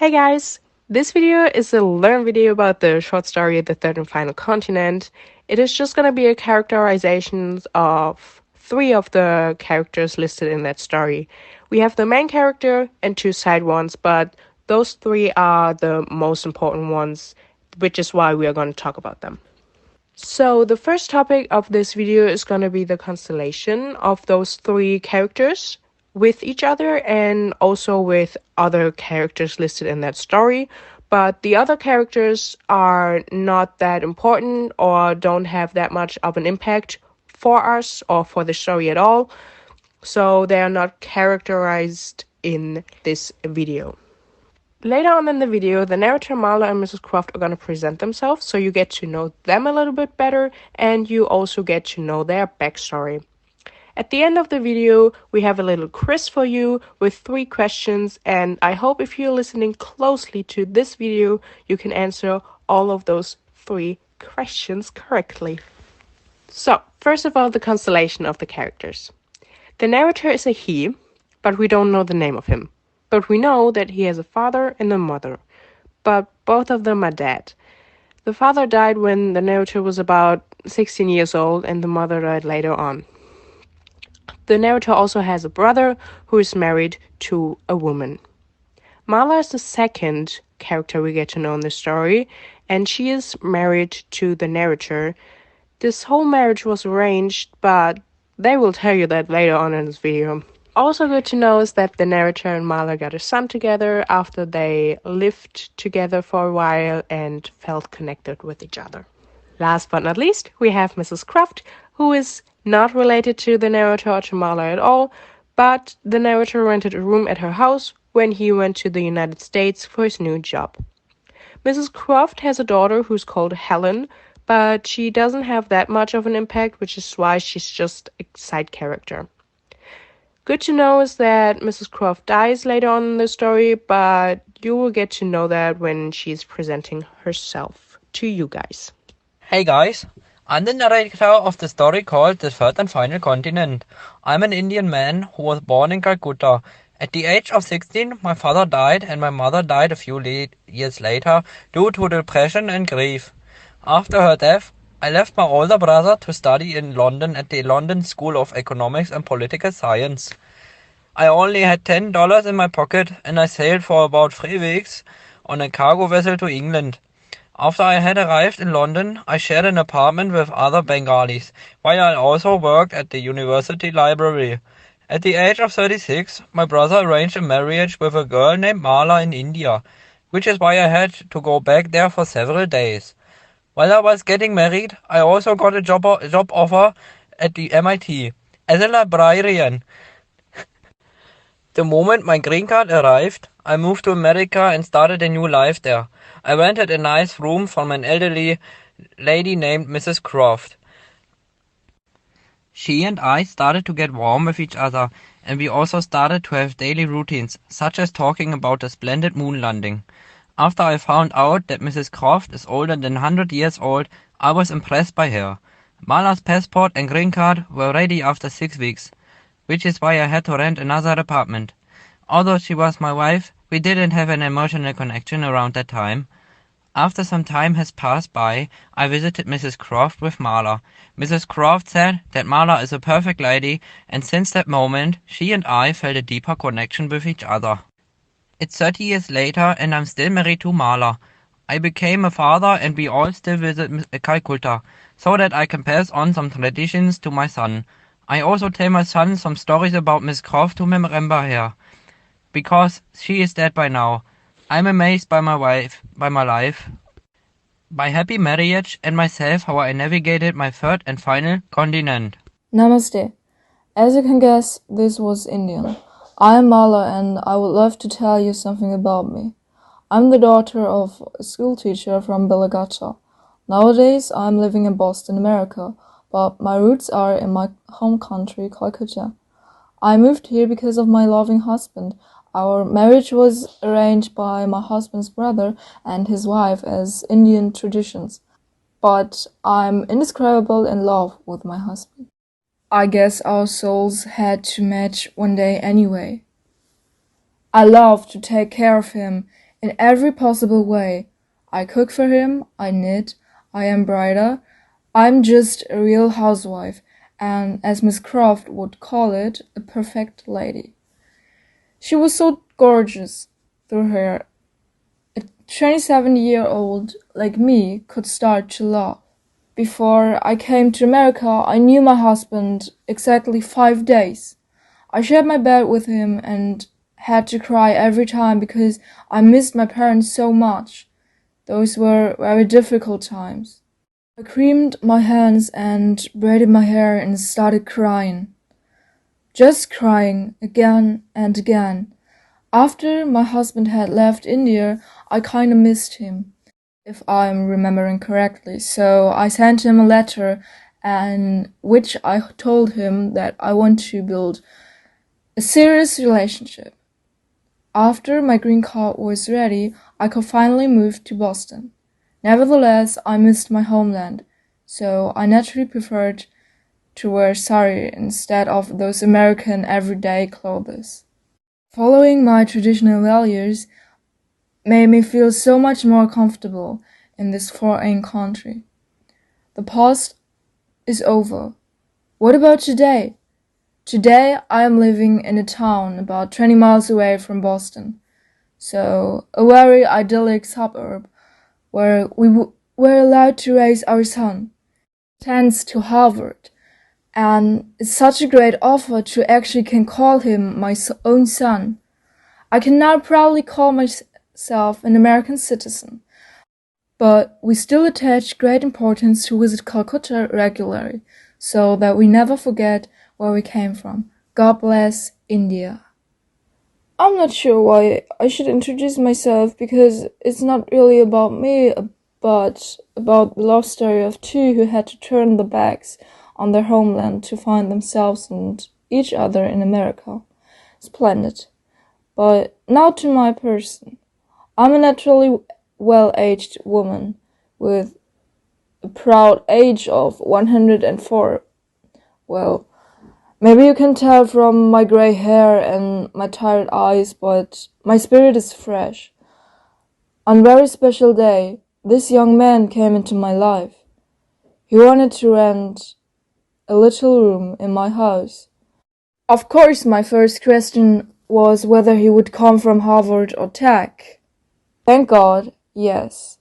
Hey guys! This video is a learn video about the short story The Third and Final Continent. It is just gonna be a characterization of three of the characters listed in that story. We have the main character and two side ones, but those three are the most important ones, which is why we are going to talk about them. So the first topic of this video is going to be the constellation of those three characters with each other and also with other characters listed in that story. But the other characters are not that important or don't have that much of an impact for us or for the story at all. So they are not characterized in this video. Later on in the video, the narrator Marla and Mrs. Croft are going to present themselves, so you get to know them a little bit better, and you also get to know their backstory. At the end of the video, we have a little quiz for you with 3 questions, and I hope if you're listening closely to this video, you can answer all of those 3 questions correctly. So, first of all, the constellation of the characters. The narrator is a he, but we don't know the name of him. But we know that he has a father and a mother, but both of them are dead. The father died when the narrator was about 16 years old, and the mother died later on. The narrator also has a brother who is married to a woman. Marla is the second character we get to know in the story, and she is married to the narrator. This whole marriage was arranged, but they will tell you that later on in this video. Also good to know is that the narrator and Marla got a son together after they lived together for a while and felt connected with each other. Last but not least, we have Mrs. Croft, who is not related to the narrator or to Marla at all, but the narrator rented a room at her house when he went to the United States for his new job. Mrs. Croft has a daughter who's called Helen, but she doesn't have that much of an impact, which is why she's just a side character. Good to know is that Mrs. Croft dies later on in the story, but you will get to know that when she's presenting herself to you guys. Hey guys, I'm the narrator of the story called The Third and Final Continent. I'm an Indian man who was born in Calcutta. At the age of 16, my father died and my mother died a few years later due to depression and grief. After her death, I left my older brother to study in London at the London School of Economics and Political Science. I only had $10 in my pocket and I sailed for about 3 weeks on a cargo vessel to England. After I had arrived in London, I shared an apartment with other Bengalis, while I also worked at the university library. At the age of 36, my brother arranged a marriage with a girl named Marla in India, which is why I had to go back there for several days. While I was getting married, I also got a job offer at the MIT as a librarian. The moment my green card arrived, I moved to America and started a new life there. I rented a nice room from an elderly lady named Mrs. Croft. She and I started to get warm with each other, and we also started to have daily routines, such as talking about the splendid moon landing. After I found out that Mrs. Croft is older than 100 years old, I was impressed by her. Mala's passport and green card were ready after 6 weeks, which is why I had to rent another apartment. Although she was my wife, we didn't have an emotional connection around that time. After some time has passed by, I visited Mrs. Croft with Marla. Mrs. Croft said that Marla is a perfect lady, and since that moment, she and I felt a deeper connection with each other. It's 30 years later, and I'm still married to Marla. I became a father, and we all still visit Calcutta, so that I can pass on some traditions to my son. I also tell my son some stories about Miss Croft to remember her, because she is dead by now. I'm amazed by my life, my happy marriage, and myself how I navigated my third and final continent. Namaste. As you can guess, this was Indian. I am Mala and I would love to tell you something about me. I'm the daughter of a school teacher from Balagacha. Nowadays, I'm living in Boston, America, but my roots are in my home country, Calcutta. I moved here because of my loving husband. Our marriage was arranged by my husband's brother and his wife as Indian traditions, but I'm indescribable in love with my husband. I guess our souls had to match one day anyway. I love to take care of him in every possible way. I cook for him, I knit, I embroider. I'm just a real housewife, and as Miss Croft would call it, a perfect lady. She was so gorgeous through her. A 27-year-old like me could start to love. Before I came to America, I knew my husband exactly 5 days. I shared my bed with him and had to cry every time because I missed my parents so much. Those were very difficult times. I creamed my hands and braided my hair and started crying. Just crying again and again. After my husband had left India, I kinda missed him, if I'm remembering correctly. So I sent him a letter in which I told him that I want to build a serious relationship. After my green card was ready, I could finally move to Boston. Nevertheless, I missed my homeland, so I naturally preferred to wear sari instead of those American everyday clothes. Following my traditional values made me feel so much more comfortable in this foreign country. The past is over. What about today? Today I am living in a town about 20 miles away from Boston, so a very idyllic suburb where we were allowed to raise our son. Thanks to Harvard, and it's such a great offer to actually can call him my own son. I can now proudly call myself an American citizen, but we still attach great importance to visit Calcutta regularly, so that we never forget where we came from. God bless India. I'm not sure why I should introduce myself because it's not really about me, but about the love story of two who had to turn their backs on their homeland to find themselves and each other in America. Splendid. But now to my person. I'm a naturally well-aged woman with a proud age of 104. Well, maybe you can tell from my gray hair and my tired eyes, but my spirit is fresh. On a very special day, this young man came into my life. He wanted to rent a little room in my house. Of course, my first question was whether he would come from Harvard or Tech. Thank God, yes.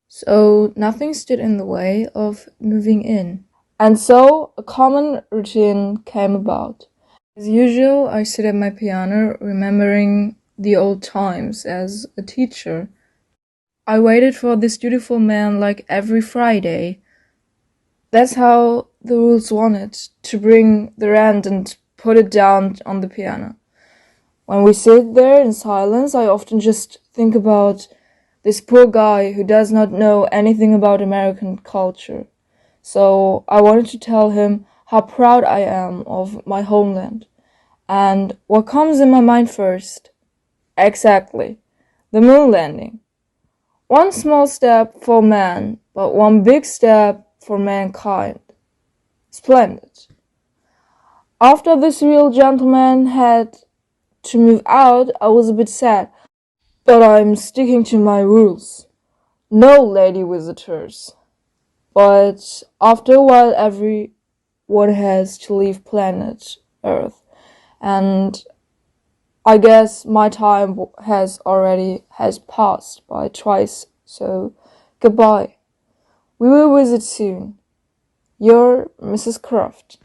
So nothing stood in the way of moving in. And so a common routine came about. As usual, I sit at my piano, remembering the old times as a teacher. I waited for this beautiful man like every Friday. That's how the rules wanted, to bring the rent and put it down on the piano. When we sit there in silence, I often just think about this poor guy who does not know anything about American culture. So I wanted to tell him how proud I am of my homeland. And what comes in my mind first? Exactly, the moon landing. One small step for man, but one big step for mankind. Splendid. After this real gentleman had to move out, I was a bit sad, but I'm sticking to my rules. No lady visitors. But after a while, everyone has to leave planet Earth, and I guess my time has passed by twice, so goodbye. We will visit soon. Your Mrs. Croft.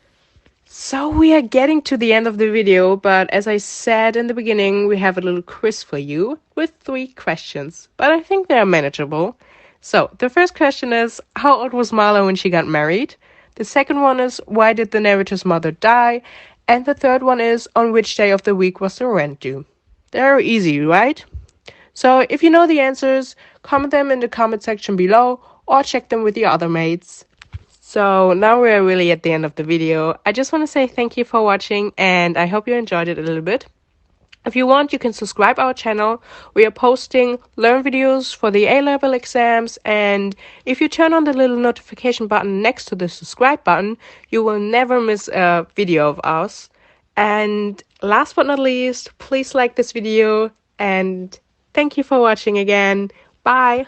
So we are getting to the end of the video, but as I said in the beginning, we have a little quiz for you with 3 questions, but I think they're manageable. So the first question is, how old was Marla when she got married? The second one is, why did the narrator's mother die? And the third one is, on which day of the week was the rent due? They're easy, right? So if you know the answers, comment them in the comment section below or check them with your other mates. So now we're really at the end of the video. I just want to say thank you for watching and I hope you enjoyed it a little bit. If you want, you can subscribe our channel. We are posting learn videos for the A-level exams, and if you turn on the little notification button next to the subscribe button, you will never miss a video of ours. And last but not least, please like this video and Thank you for watching again. Bye.